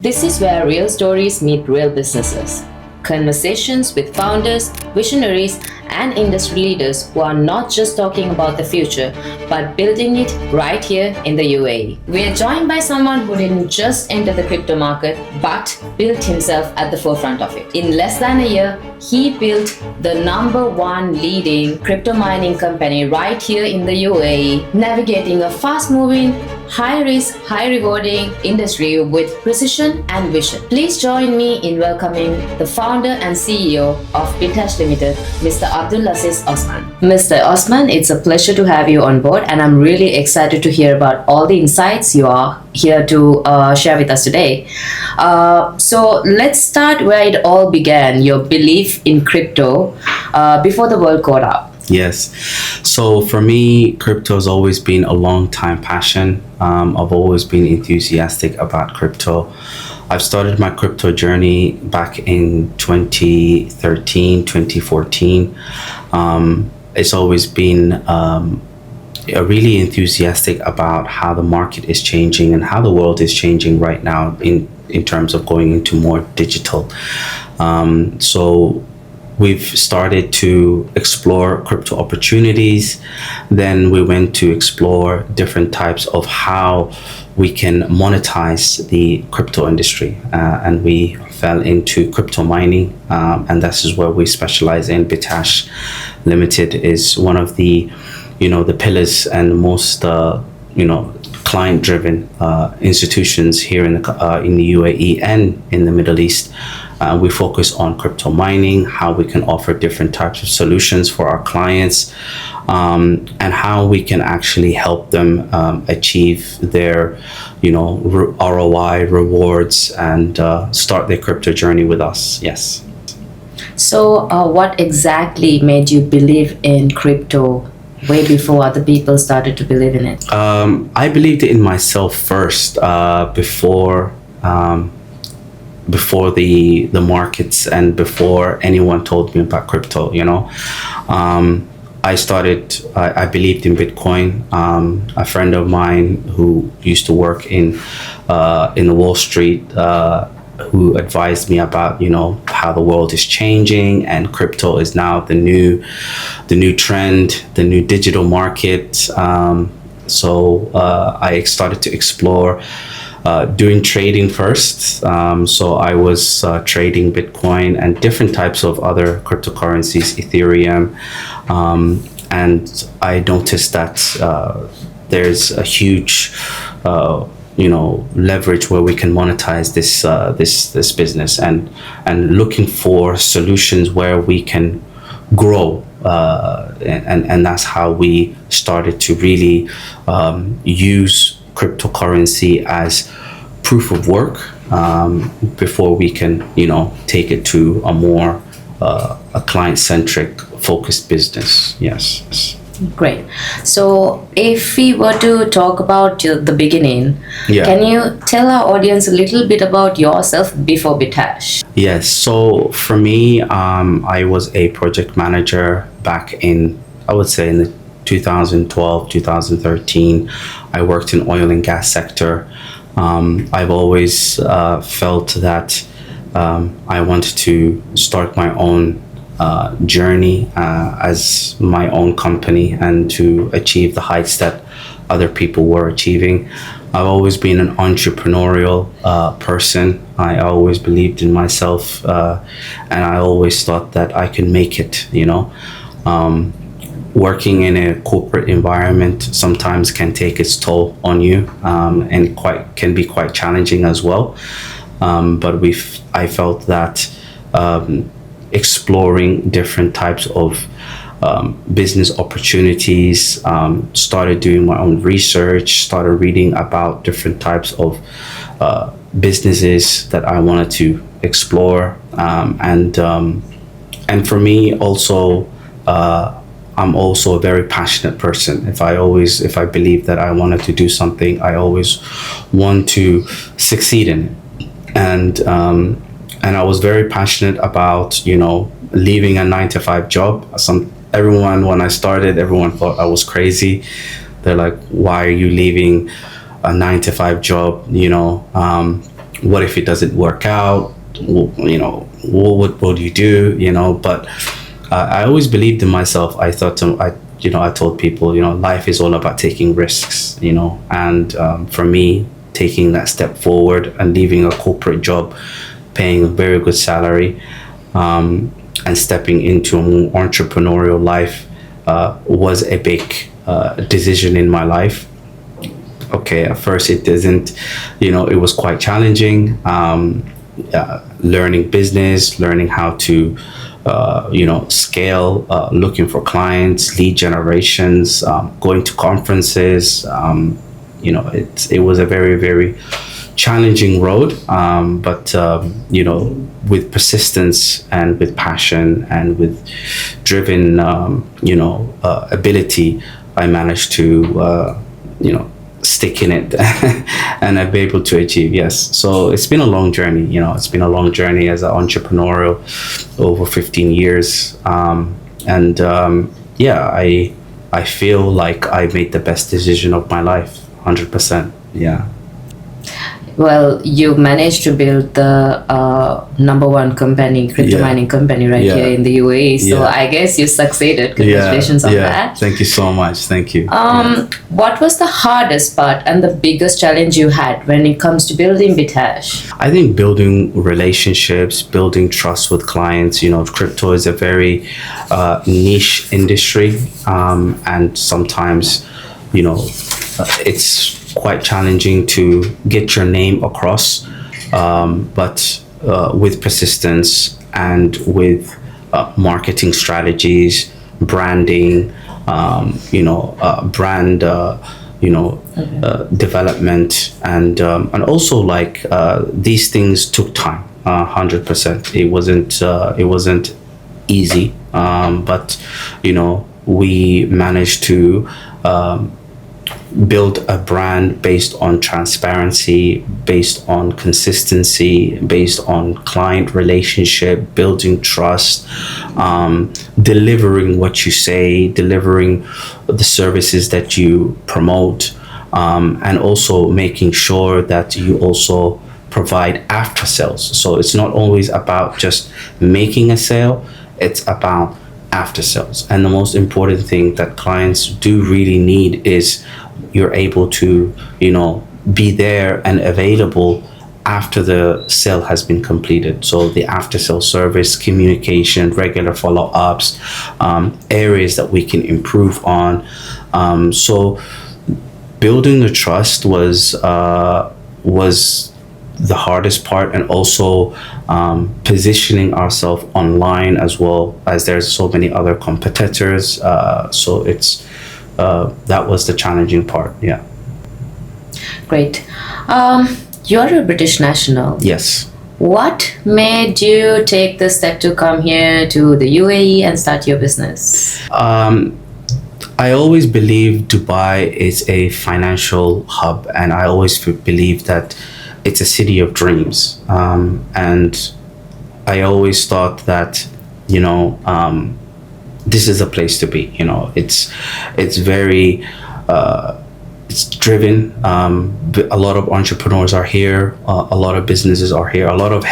This is where real stories meet real businesses. Conversations with founders, visionaries, and industry leaders who are not just talking about the future, but building it right here in the UAE. We are joined by someone who didn't just enter the crypto market, but built himself at the forefront of it. In less than a year, he built the #1 leading crypto mining company right here in the UAE, navigating a fast-moving, high-risk, high-rewarding industry with precision and vision. Please join me in welcoming the founder and CEO of BitHash Limited, Mr. Abdulaziz Osman. Mr. Osman, it's a pleasure to have you on board, and I'm really excited to hear about all the insights you are here to share with us today. So let's start where it all began, your belief in crypto before the world caught up. Yes. So for me, crypto has always been a long time passion. I've always been enthusiastic about crypto. I've started my crypto journey back in 2013, 2014. It's always been really enthusiastic about how the market is changing and how the world is changing right now in terms of going into more digital. So we've started to explore crypto opportunities. Then we went to explore different types of how we can monetize the crypto industry. And we fell into crypto mining. And this is where we specialize in. BitHash Limited is one of the pillars and most, client-driven institutions here in the UAE and in the Middle East. We focus on crypto mining, how we can offer different types of solutions for our clients, and how we can actually help them achieve their, ROI rewards and start their crypto journey with us. Yes. So what exactly made you believe in crypto way before other people started to believe in it? I believed in myself first, before the markets and before anyone told me about crypto. I believed in Bitcoin. A friend of mine who used to work in the Wall Street, who advised me about how the world is changing, and crypto is now the new trend, the new digital market. So I started to explore doing trading first. So I was trading Bitcoin and different types of other cryptocurrencies, Ethereum, and I noticed that there's a huge leverage where we can monetize this business, and looking for solutions where we can grow, and that's how we started to really use cryptocurrency as proof of work before we can take it to a more a client-centric focused business. Yes. Great. So if we were to talk about the beginning, Can you tell our audience a little bit about yourself before BitHash? Yes. So for me, I was a project manager back in, I would say, in the 2012, 2013. I worked in oil and gas sector. I've always felt that I wanted to start my own journey as my own company and to achieve the heights that other people were achieving. I've always been an entrepreneurial person. I always believed in myself, and I always thought that I could make it. Working in a corporate environment sometimes can take its toll on you, and can be quite challenging as well. But I felt that exploring different types of business opportunities, started doing my own research, started reading about different types of businesses that I wanted to explore, and for me also, I'm also a very passionate person. If I believe that I wanted to do something, I always want to succeed in it. And I was very passionate about, leaving a 9-to-5 job. When I started, everyone thought I was crazy. They're like, why are you leaving a 9-to-5 job? what if it doesn't work out? What do you do? But I always believed in myself. I told people, life is all about taking risks, and for me, taking that step forward and leaving a corporate job, paying a very good salary, and stepping into a more entrepreneurial life was a big decision in my life. Okay, at first it doesn't, it was quite challenging. Learning business, learning how to, scale, looking for clients, lead generations, going to conferences. It was a very, very challenging road. But with persistence and with passion and with driven, ability, I managed to, stick in it and I've been able to achieve. Yes, so it's been a long journey. It's been a long journey as an entrepreneurial, over 15 years. I feel like I made the best decision of my life, 100%. Yeah. Well, you managed to build the number one company, crypto mining company here in the UAE. So I guess you succeeded. Congratulations on that. Thank you so much. Thank you. What was the hardest part and the biggest challenge you had when it comes to building BitHash? I think building relationships, building trust with clients. Crypto is a very niche industry, and sometimes, it's quite challenging to get your name across, but with persistence and with marketing strategies, branding, brand development, and also these things took time. 100%. It wasn't easy, but we managed to build a brand based on transparency, based on consistency, based on client relationship, building trust, delivering what you say, delivering the services that you promote, and also making sure that you also provide after sales. So it's not always about just making a sale, it's about after sales. And the most important thing that clients do really need is you're able to, be there and available after the sale has been completed. So the after sale service, communication, regular follow-ups, areas that we can improve on. So building the trust was the hardest part, and also positioning ourselves online as well, as there's so many other competitors. So it's that was the challenging part. Yeah. Great. You're a British national. Yes. What made you take the step to come here to the UAE and start your business? I always believe Dubai is a financial hub, and I always believe that it's a city of dreams. And I always thought that, this is a place to be. It's very, it's driven. A lot of entrepreneurs are here. A lot of businesses are here. A lot of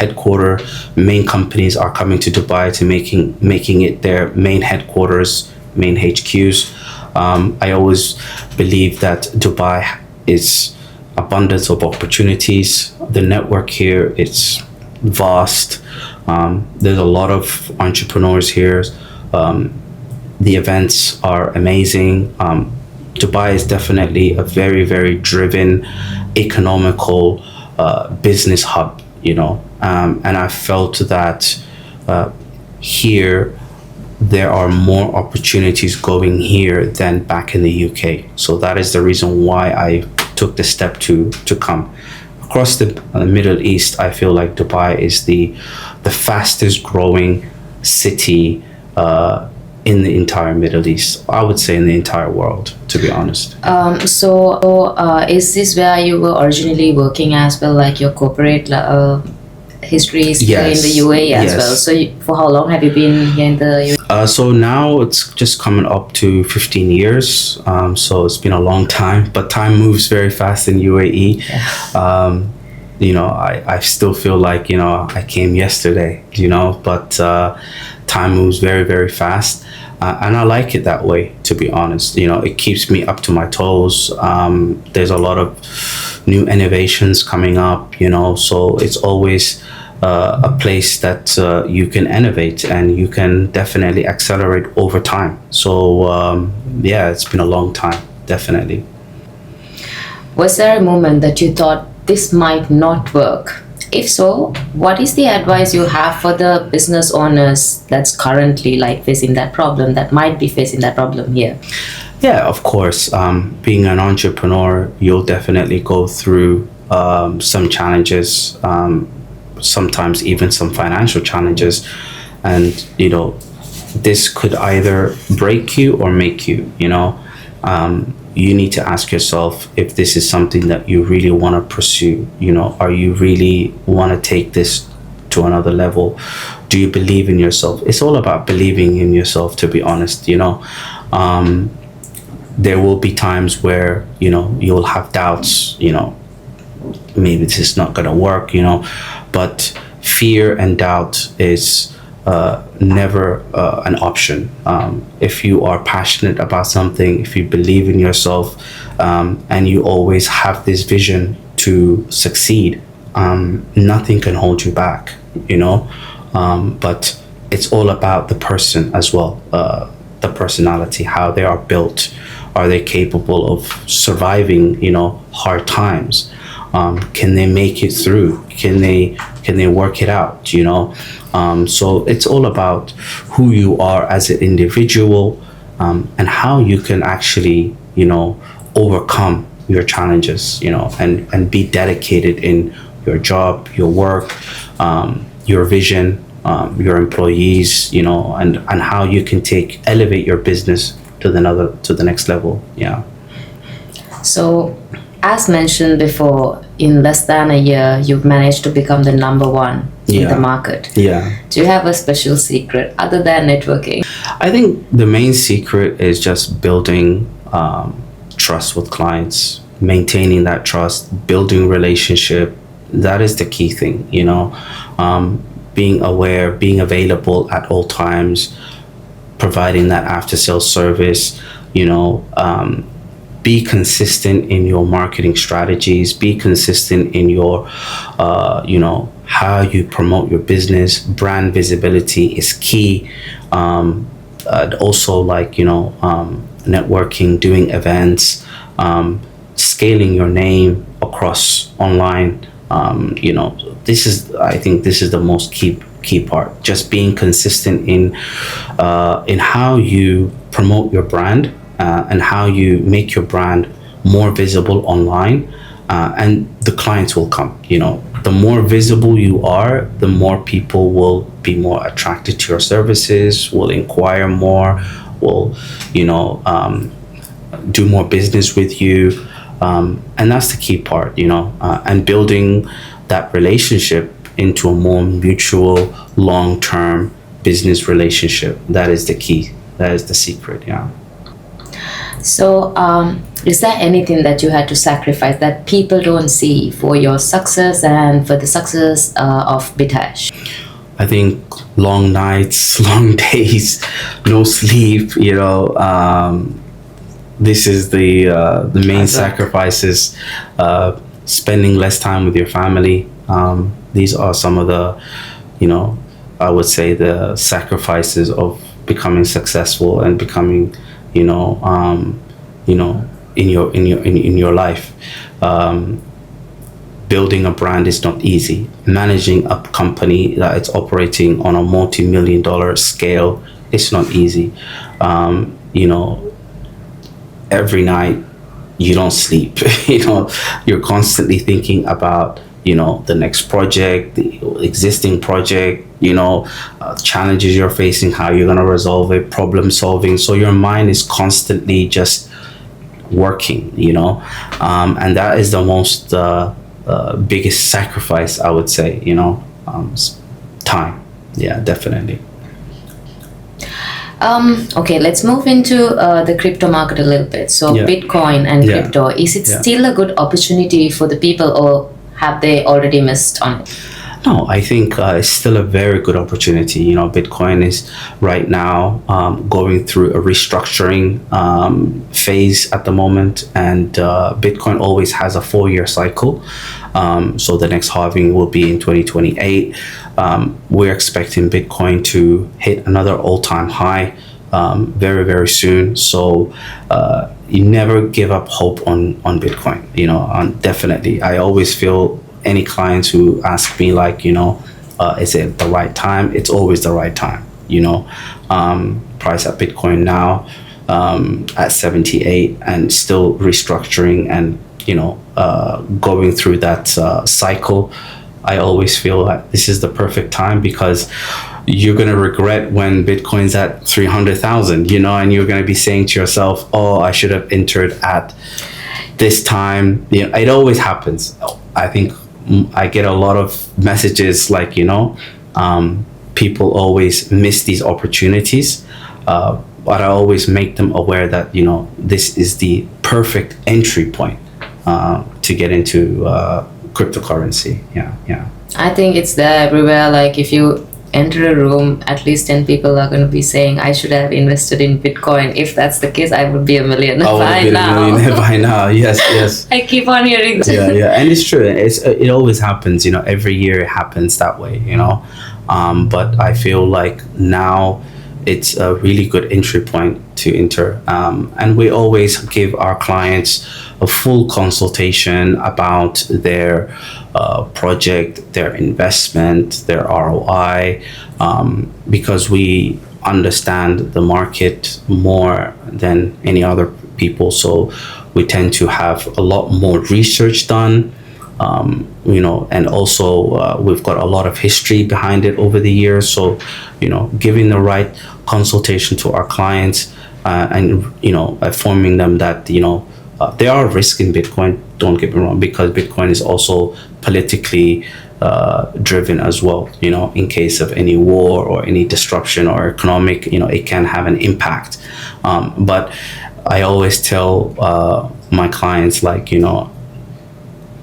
main companies are coming to Dubai to making it their main headquarters, main HQs. I always believe that Dubai is abundance of opportunities. The network here, it's vast. There's a lot of entrepreneurs here. The events are amazing. Dubai is definitely a very, very driven, economical business hub, and I felt that here there are more opportunities going here than back in the UK. So that is the reason why I took the step to come. Across the Middle East, I feel like Dubai is the fastest growing city in the entire Middle East. I would say in the entire world, to be honest. Is this where you were originally working as well, like your corporate history is here in the UAE as well? So for how long have you been here in the UAE? So now it's just coming up to 15 years. So it's been a long time, but time moves very fast in UAE. I still feel like, I came yesterday, but time moves very, very fast. And I like it that way, to be honest. It keeps me up to my toes. There's a lot of new innovations coming up, so it's always a place that you can innovate and you can definitely accelerate over time. So, yeah, it's been a long time, definitely. Was there a moment that you thought this might not work? If so, what is the advice you have for the business owners that's currently like facing that problem, that might be facing that problem here? Yeah, of course. Being an entrepreneur, you'll definitely go through some challenges, sometimes even some financial challenges. And, this could either break you or make you, you need to ask yourself if this is something that you really want to pursue. Are you really want to take this to another level? Do you believe in yourself? It's all about believing in yourself, to be honest. There will be times where you'll have doubts, maybe this is not going to work, but fear and doubt is never an option. If you are passionate about something, if you believe in yourself, and you always have this vision to succeed, nothing can hold you back, but it's all about the person as well, the personality, how they are built. Are they capable of surviving, hard times? Can they make it through? Can they work it out? So it's all about who you are as an individual, and how you can actually, overcome your challenges, and be dedicated in your job, your work, your vision, your employees, and how you can elevate your business to the next level. Yeah. So, as mentioned before, in less than a year, you've managed to become the number one in the market. Yeah. Do you have a special secret other than networking? I think the main secret is just building trust with clients, maintaining that trust, building relationship. That is the key thing, being aware, being available at all times, providing that after sales service, be consistent in your marketing strategies, be consistent in your, how you promote your business. Brand visibility is key. Also networking, doing events, scaling your name across online. I think this is the most key part. Just being consistent in how you promote your brand, and how you make your brand more visible online, and the clients will come. The more visible you are, the more people will be more attracted to your services, will inquire more, will do more business with you, and that's the key part. And building that relationship into a more mutual, long-term business relationship. That is the key. That is the secret. Yeah. So, is there anything that you had to sacrifice that people don't see for your success and for the success of BitHash? I think long nights, long days, no sleep. This is the main sacrifices. Spending less time with your family. These are some of the, I would say, the sacrifices of becoming successful and becoming, in your life. Building a brand is not easy. Managing a company that it's operating on a multi-million-dollar scale, it's not easy. Every night you don't sleep. You're constantly thinking about the next project, the existing project, challenges you're facing, how you're going to resolve it, problem solving. So your mind is constantly just working, and that is the most biggest sacrifice, I would say, time. Yeah, definitely. Okay, let's move into the crypto market a little bit. So Bitcoin and crypto, is it still a good opportunity for the people, or have they already missed on it? No, I think it's still a very good opportunity. Bitcoin is right now going through a restructuring phase at the moment, and Bitcoin always has a 4-year cycle. So the next halving will be in 2028. We're expecting Bitcoin to hit another all-time high very, very soon. So you never give up hope on Bitcoin. Definitely. I always feel any clients who ask me like, is it the right time? It's always the right time. Price at Bitcoin now at 78 and still restructuring and going through that cycle. I always feel like this is the perfect time, because you're going to regret when Bitcoin's at 300,000, and you're going to be saying to yourself, oh, I should have entered at this time. It always happens. I think I get a lot of messages like, people always miss these opportunities. But I always make them aware that, this is the perfect entry point to get into cryptocurrency. Yeah. I think it's there everywhere. Like if you enter a room, at least 10 people are going to be saying, I should have invested in Bitcoin. If that's the case, I would be a millionaire by now. A millionaire by now. Yes. I keep on hearing that. Yeah, and it's true. It always happens. Every year it happens that way. But I feel like now it's a really good entry point to enter. And we always give our clients a full consultation about their project, their investment, their ROI, because we understand the market more than any other people. So we tend to have a lot more research done, and also we've got a lot of history behind it over the years. So, giving the right consultation to our clients and, informing them that, there are risks in Bitcoin, don't get me wrong, because Bitcoin is also politically driven as well. In case of any war or any disruption or economic, it can have an impact. But I always tell my clients, like,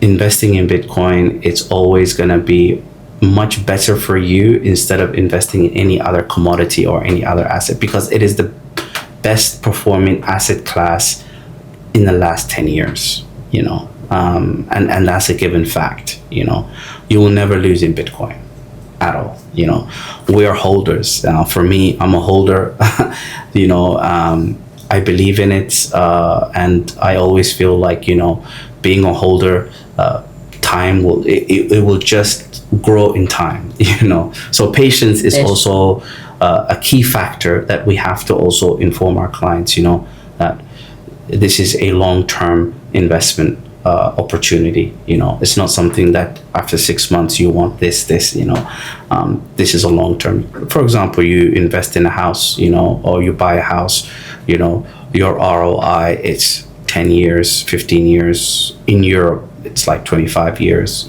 investing in Bitcoin, it's always going to be much better for you instead of investing in any other commodity or any other asset, because it is the best performing asset class in the last 10 years, and that's a given fact. You will never lose in Bitcoin at all. We are holders. For me, I'm a holder. I believe in it, and I always feel like, being a holder, time will just grow in time. So patience is also a key factor that we have to also inform our clients, that this is a long-term investment opportunity. It's not something that after 6 months you want this. This is a long-term. For example, you invest in a house, or you buy a house, your ROI, it's 10 years, 15 years. In Europe, it's like 25 years,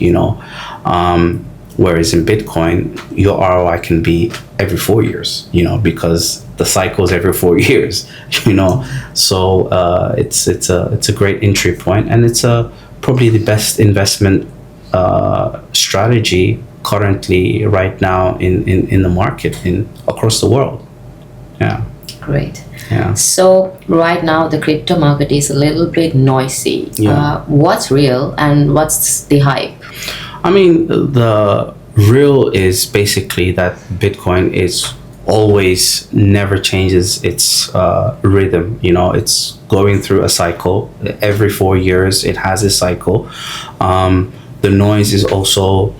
whereas in Bitcoin, your ROI can be every 4 years, because the cycle's every 4 years, So it's a great entry point, and it's probably the best investment strategy currently right now in the market across the world. Yeah. Great. Yeah. So right now the crypto market is a little bit noisy. Yeah. What's real and what's the hype? I mean, the real is basically that Bitcoin is always never changes its rhythm. It's going through a cycle. Every 4 years it has a cycle. The noise is also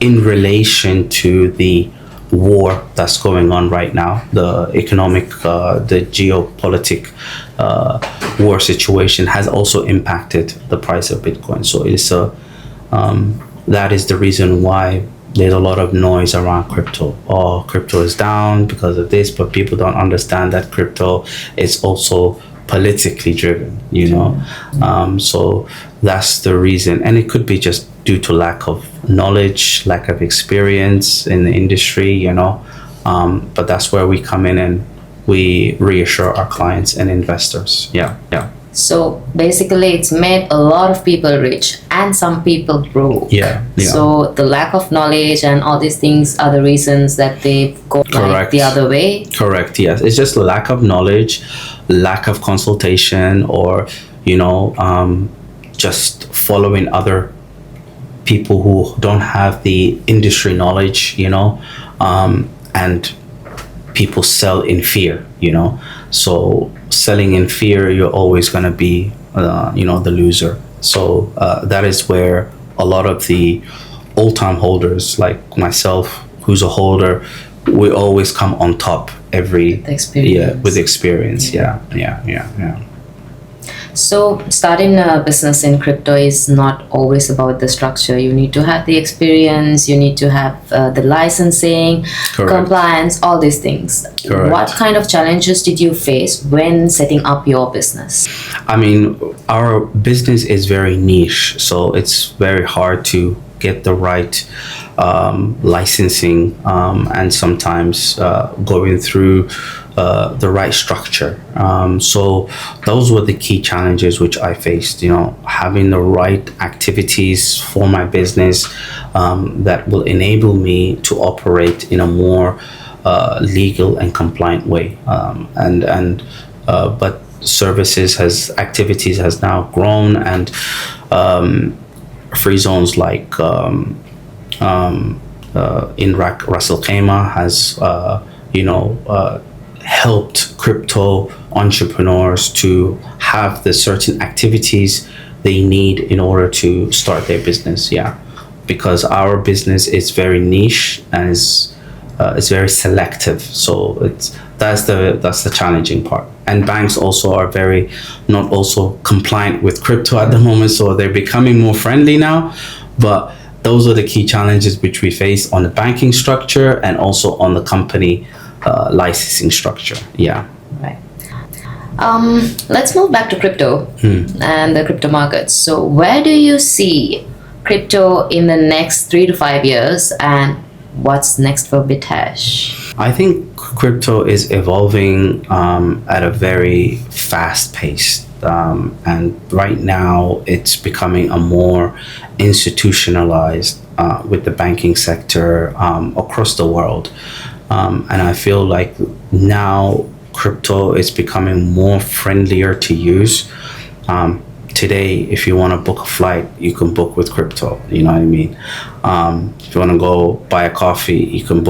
in relation to the war that's going on right now, the economic, the geopolitic war situation has also impacted the price of Bitcoin. So it's that is the reason why there's a lot of noise around crypto. Oh, crypto is down because of this, but people don't understand that crypto is also politically driven, so that's the reason. And it could be just due to lack of knowledge, lack of experience in the industry, but that's where we come in and we reassure our clients and investors. Yeah. So basically, it's made a lot of people rich and some people broke. Yeah, yeah. So the lack of knowledge and all these things are the reasons that they go like Correct. the other way. Correct. Yes, it's just lack of knowledge, lack of consultation, or just following other people who don't have the industry knowledge. And people sell in fear. So selling in fear, you're always going to be, the loser. So that is where a lot of the old-time holders, like myself, who's a holder, we always come on top every with experience. Yeah. So starting a business in crypto is not always about the structure. You need to have the experience, you need to have the licensing, Correct. compliance, all these things. Correct. What kind of challenges did you face when setting up your business? I mean, our business is very niche, so it's very hard to get the right licensing, and sometimes going through the right structure. So those were the key challenges which I faced. Having the right activities for my business that will enable me to operate in a more legal and compliant way. But activities has now grown, and free zones like in Ras Al Khaimah has helped crypto entrepreneurs to have the certain activities they need in order to start their business. Yeah, because our business is very niche and is very selective. So that's the challenging part. And banks also are very not also compliant with crypto at the moment, so they're becoming more friendly now. But those are the key challenges which we face on the banking structure and also on the company licensing structure. Yeah. Right. Let's move back to crypto and the crypto markets. So where do you see crypto in the next 3 to 5 years, and what's next for BitHash? I think crypto is evolving at a very fast pace. And right now it's becoming a more institutionalized with the banking sector across the world. And I feel like now crypto is becoming more friendlier to use. Today, if you want to book a flight, you can book with crypto. You know what I mean? If you want to go buy a coffee, you can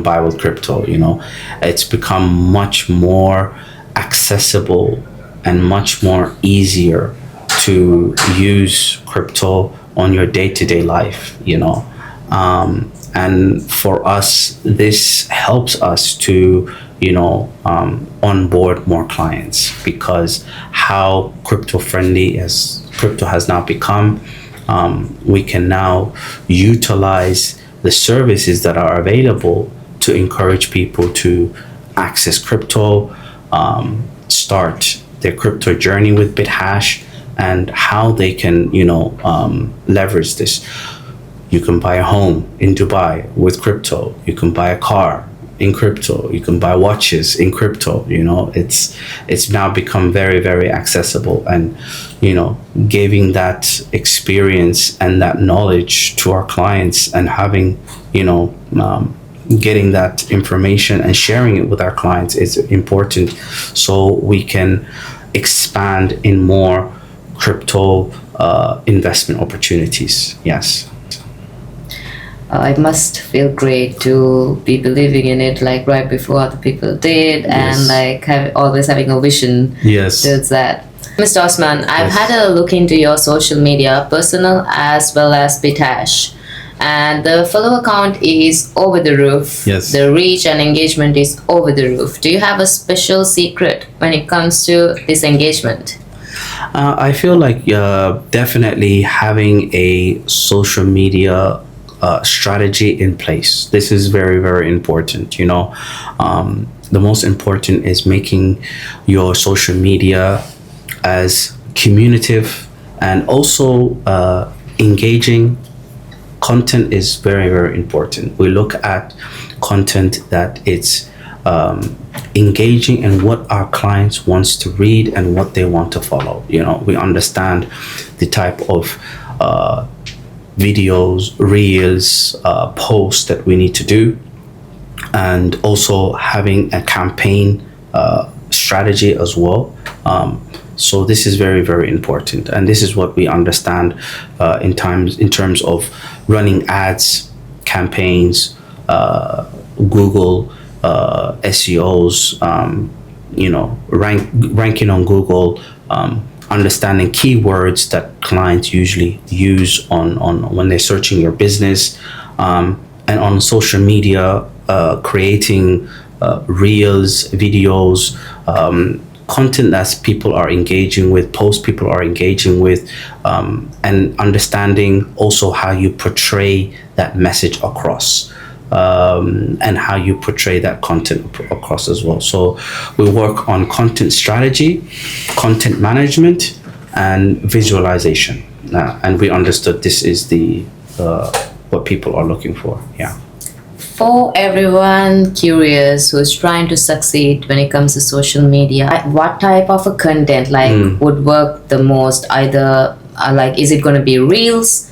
buy with crypto. It's become much more accessible and much more easier to use crypto on your day-to-day life. And for us, this helps us to onboard more clients, because how crypto friendly as crypto has now become, we can now utilize the services that are available to encourage people to access crypto, start their crypto journey with BitHash, and how they can leverage this. You can buy a home in Dubai with crypto. You can buy a car in crypto. You can buy watches in crypto. It's now become very, very accessible, and giving that experience and that knowledge to our clients, and having getting that information and sharing it with our clients is important, so we can expand in more crypto investment opportunities. Yes. It must feel great to be believing in it like right before other people did, and like always having a vision towards that. Mr. Osman, I've had a look into your social media, personal as well as BitHash, and the follow account is over the roof. Yes. The reach and engagement is over the roof. Do you have a special secret when it comes to this engagement? I feel like definitely having a social media strategy in place. This is very, very important. The most important is making your social media as communicative and also engaging. Content is very, very important. We look at content that it's engaging in what our clients wants to read and what they want to follow. We understand the type of videos, reels, posts that we need to do, and also having a campaign strategy as well. So this is very, very important, and this is what we understand in terms of running ads, campaigns, Google SEOs, ranking on Google, understanding keywords that clients usually use on when they're searching your business, and on social media, creating reels, videos, content that people are engaging with, posts people are engaging with, and understanding also how you portray that message across, and how you portray that content across as well. So we work on content strategy, content management, and visualization, and we understood this is the what people are looking for. Yeah. For everyone curious who's trying to succeed when it comes to social media, what type of a content would work the most? Either is it going to be reels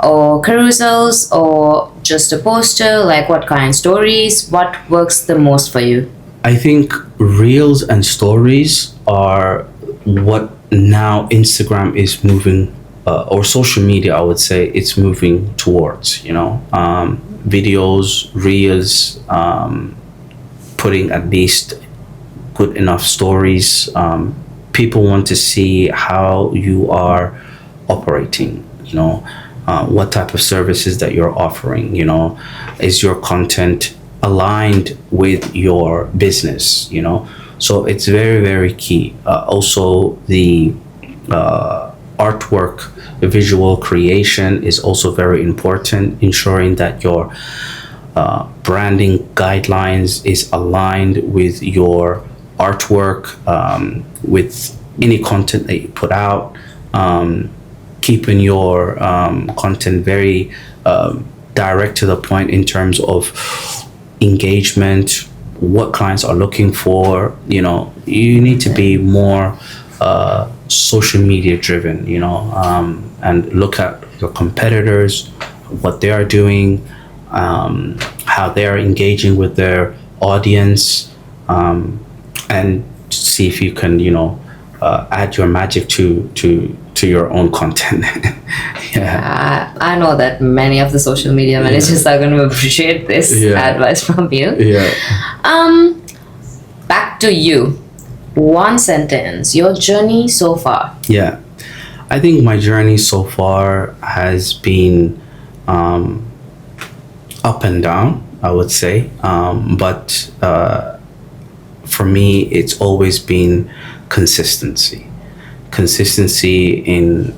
or carousels or just a poster? What kind of stories? What works the most for you? I think reels and stories are what now Instagram is moving, or social media, I would say, it's moving towards. Videos, reels, putting at least good enough stories. People want to see how you are operating, what type of services that you're offering, is your content aligned with your business, so it's very, very key. Also the artwork, the visual creation is also very important, ensuring that your branding guidelines is aligned with your artwork, with any content that you put out, keeping your content very direct to the point in terms of engagement, what clients are looking for. You need to be more social media driven, and look at your competitors, what they are doing, how they are engaging with their audience, and see if you can, add your magic to your own content. Yeah. I know that many of the social media managers are going to appreciate this advice from you. Yeah. Back to you. One sentence, your journey so far. Yeah. I think my journey so far has been up and down, I would say. But for me, it's always been consistency. Consistency in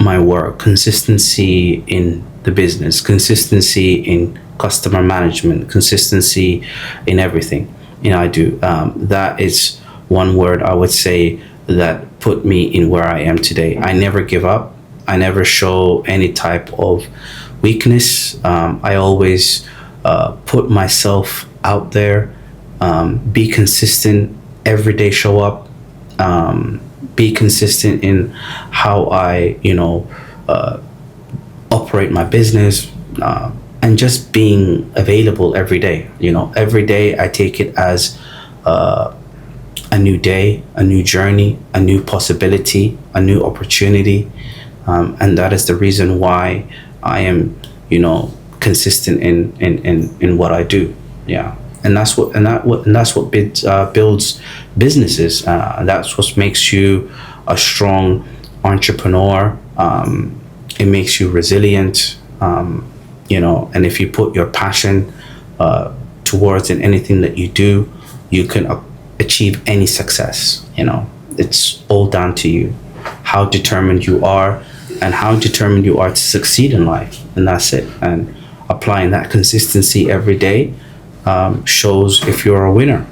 my work, consistency in the business, consistency in customer management, consistency in everything I do. That is one word I would say that put me in where I am today. I never give up. I never show any type of weakness. I always put myself out there, be consistent, every day show up, be consistent in how I, operate my business, and just being available every day. Every day I take it as a new day, a new journey, a new possibility, a new opportunity, and that is the reason why I am, consistent in what I do. Yeah, and that's what builds businesses. That's what makes you a strong entrepreneur. It makes you resilient. And if you put your passion towards in anything that you do, you can achieve any success. It's all down to you, how determined you are and how determined you are to succeed in life, and that's it. And applying that consistency every day shows if you're a winner.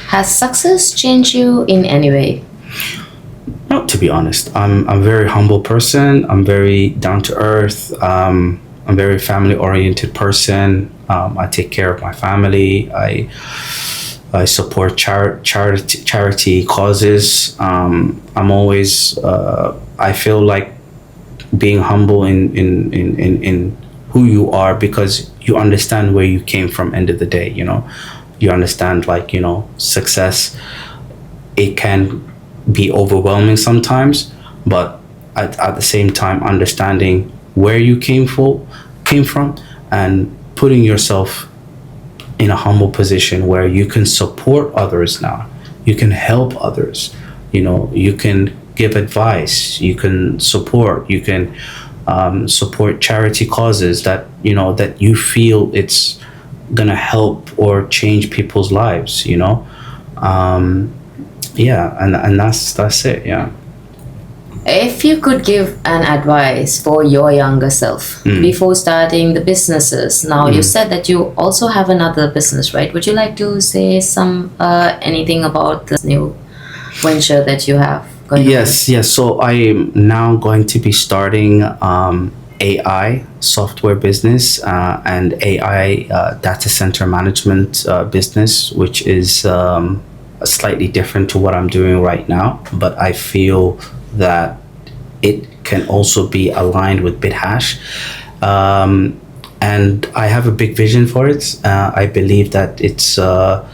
Has success changed you in any way? No, to be honest, I'm a very humble person. I'm very down to earth. I'm a very family oriented person. I take care of my family. I support charity causes. I'm always I feel like being humble in who you are, because you understand where you came from. End of the day, you understand, like, success, it can be overwhelming sometimes, but at the same time understanding where you came from, and putting yourself in a humble position where you can support others. Now you can help others, you can give advice, you can support, you can support charity causes that that you feel it's gonna help or change people's lives. Yeah, and that's it. Yeah. If you could give an advice for your younger self before starting the businesses, now you said that you also have another business, right? Would you like to say anything about this new venture that you have going on? Yes. So I am now going to be starting AI software business and AI data center management business, which is slightly different to what I'm doing right now, but I feel that it can also be aligned with BitHash. And I have a big vision for it. I believe that it's, where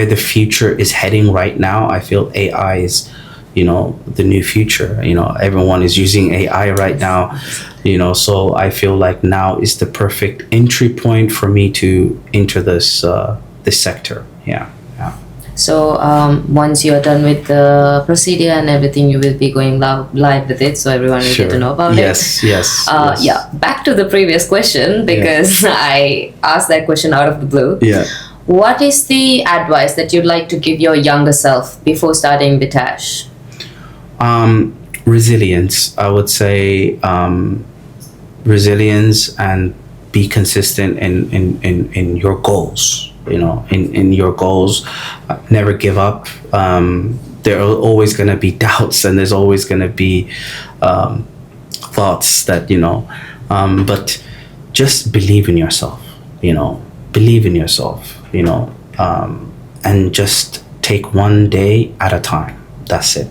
the future is heading right now. I feel AI is, the new future. Everyone is using AI right now, so I feel like now is the perfect entry point for me to enter this sector. Yeah. So once you're done with the procedure and everything, you will be going live with it, so everyone will get to know about it. Yes. Yeah, back to the previous question, because I asked that question out of the blue. Yeah. What is the advice that you'd like to give your younger self before starting BitHash? Resilience. I would say resilience, and be consistent in your goals. In your goals, never give up. There are always going to be doubts, and there's always going to be thoughts that but just believe in yourself. And just take one day at a time. That's it.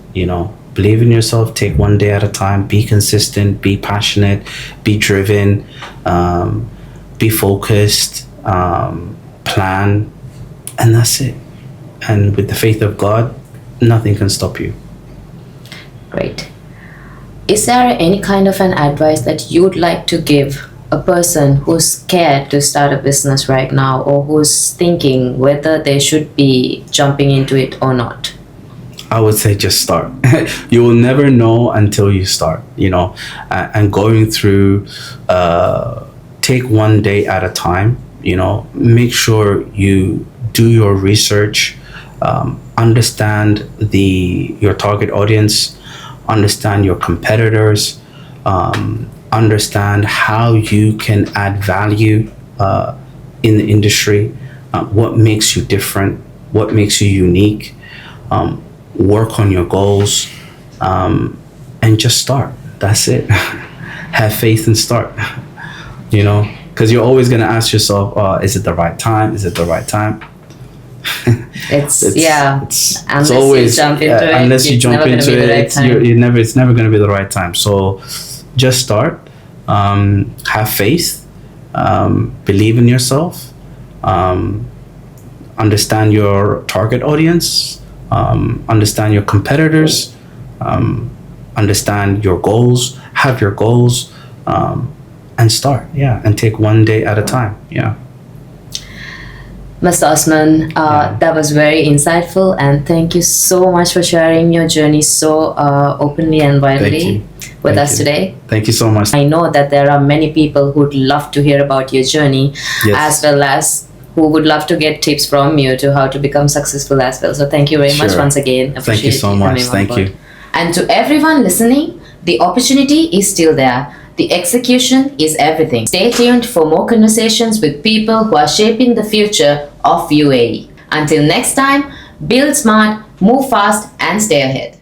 Believe in yourself, take one day at a time, be consistent, be passionate, be driven, be focused, plan, and that's it. And with the faith of God, nothing can stop you. Great. Is there any kind of an advice that you'd like to give a person who's scared to start a business right now, or who's thinking whether they should be jumping into it or not? I would say just start. You will never know until you start, and going through, take one day at a time, make sure you do your research, understand your target audience, understand your competitors, understand how you can add value in the industry, what makes you different, what makes you unique, work on your goals, and just start. That's it. Have faith and start. Because you're always going to ask yourself, is it the right time? Is it the right time? It's unless always, you jump into it, unless you jump into it, it's never going to be the right time. So just start, have faith, believe in yourself, understand your target audience, understand your competitors, understand your goals, have your goals, and start. And take one day at a time. Mr. Osman, that was very insightful, and thank you so much for sharing your journey so openly and widely with us today. Thank you so much. I know that there are many people who'd love to hear about your journey, as well as who would love to get tips from you to how to become successful as well. So thank you very much once again. Thank you so much. Thank you. And to everyone listening, the opportunity is still there. The execution is everything. Stay tuned for more conversations with people who are shaping the future of UAE. Until next time, build smart, move fast, and stay ahead.